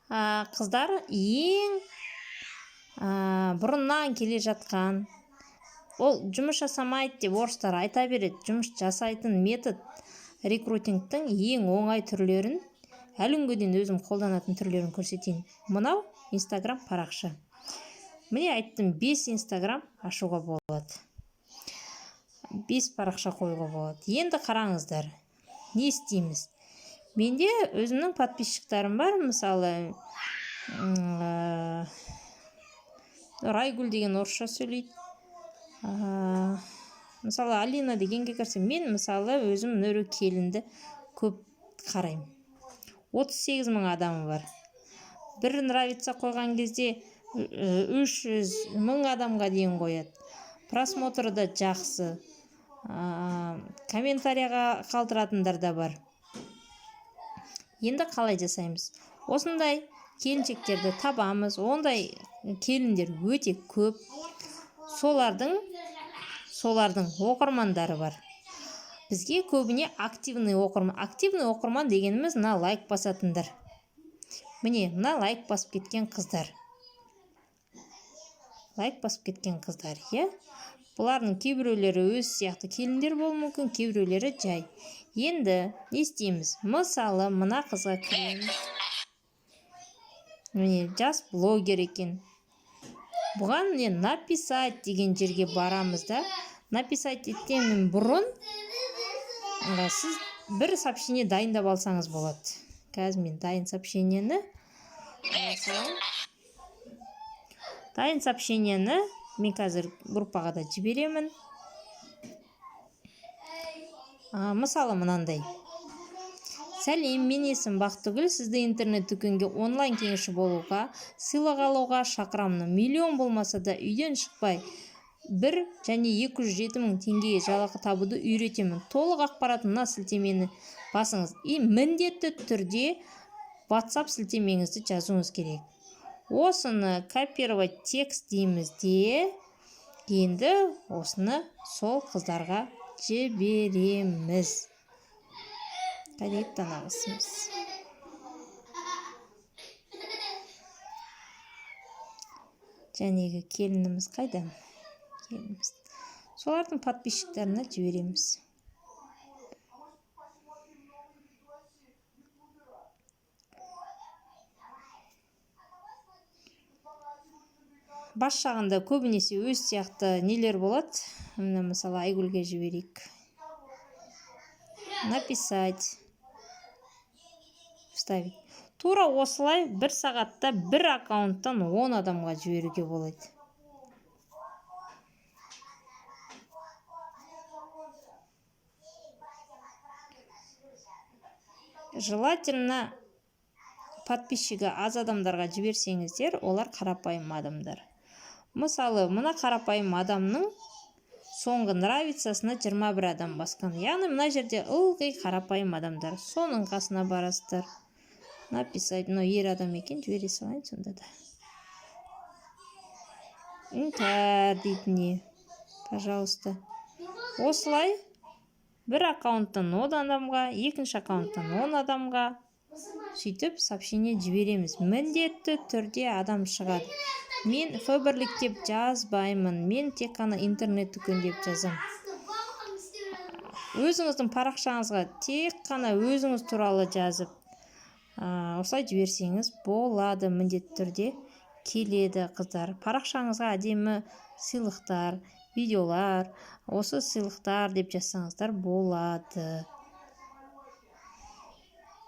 қыздар ең бұрыннан келе жатқан, ол жұмыс жасамайды деп орыстар айта береді, жұмыс жасайтын метод рекрутингтің ең оңай түрлерін, әлі күнге дейін өзім қолданатын түрлерін көрсетейін. Мынау Инстаграм парақша. Міне айттым, 5 Инстаграм ашуға болады. 5 парақша қоюға болады. Енді қараңыздар, не істейміз? Менде өзімнің подписчиктарым бар, мысалы Райгүл деген орысша сөйлейді. Мысалы Алина дегенге кірсем, мен мысалы өзім Нөрі Келінді көп қараймын. 38 000 адамы бар. Бір нравится қойған кезде 300 000 адамға дейін қояды. Просмотры да жақсы. Комментарияға қалдыратындар да бар. Енді қалай жасаймыз? Осындай келіншектерді табамыз. Ондай келіндер өте көп. Солардың оқырмандары бар. Бізге көбіне активный оқырман. Активный оқырман дегеніміз мына лайк басатындар. Міне, мына лайк басып кеткен қыздар. Лайк басып кеткен қыздар, е? Бұлардың кейбіреулері өз сияқты келіндер болуы мүмкін, кейбіреулері жай. Енді не істейміз? Мысалы, мына қызға кіреміз. Міне, жас блогер екен. Бұған не написать деген жерге барамыз да. Написать еттен бұрын сіз бір сообщение дайындап алсаңыз болады. Қазір мен дайын сообщениені мен қазір группаға да жіберемін. Мысалы мынандай. Сәлем, мен есім Бақтыгүл, сізді интернет-дүкенге онлайн кеңесші болуға, сыйлық алуға шақырамын. Миллион болмаса да үйден шықпай 1 және 207 000 теңгеге жалақы табуды үйретемін. Толық ақпарат мына сілтемені басыңыз. Міндетті түрде WhatsApp сілтемеңізді жазуыңыз керек. Осыны копировать текст дейміз де, енді осыны сол қыздарға жібереміз. Қайдет танағысымыз. Жәнегі келініміз қайда? Келініміз. Солардың подписчиктарына жібереміз. Бас жағында көбінесе өз сияқты нелер болады. Мысалы Айгүлге жіберейік. Написать. Вставить. Тура осылай 1 сағатта 1 аккаунттан 10 адамға жіберуге болады. Желательно подписчигі аз адамдарға жіберсеңіздер, олар қарапайым адамдар. Мысалы, мына қарапайым адамның соңғы нравицасына 21 адам басқан. Яғни мына жерде ылғи қарапайым адамдар. Соның қасына барасыздар. Написать, но ер адам екен, жібере салайын сонда да. Интер дейтіне. Пожалуйста. Осылай 1 аккаунттан 10 адамға, 2 аккаунттан 10 адамға сөйтіп сообщение жібереміз. Міндетті түрде адам шығады. Мен фаберлік деп жазбаймын. Мен тек қана интернет-дүкен деп жазам. Өзіңіздің парақшаңызға тек қана өзіңіз туралы жазып, осылай жіберсеңіз болады, міндетті түрде келеді қыздар. Парақшаңызға әдемі сыйлықтар, видеолар, осы сыйлықтар деп жазсаңыздар болады.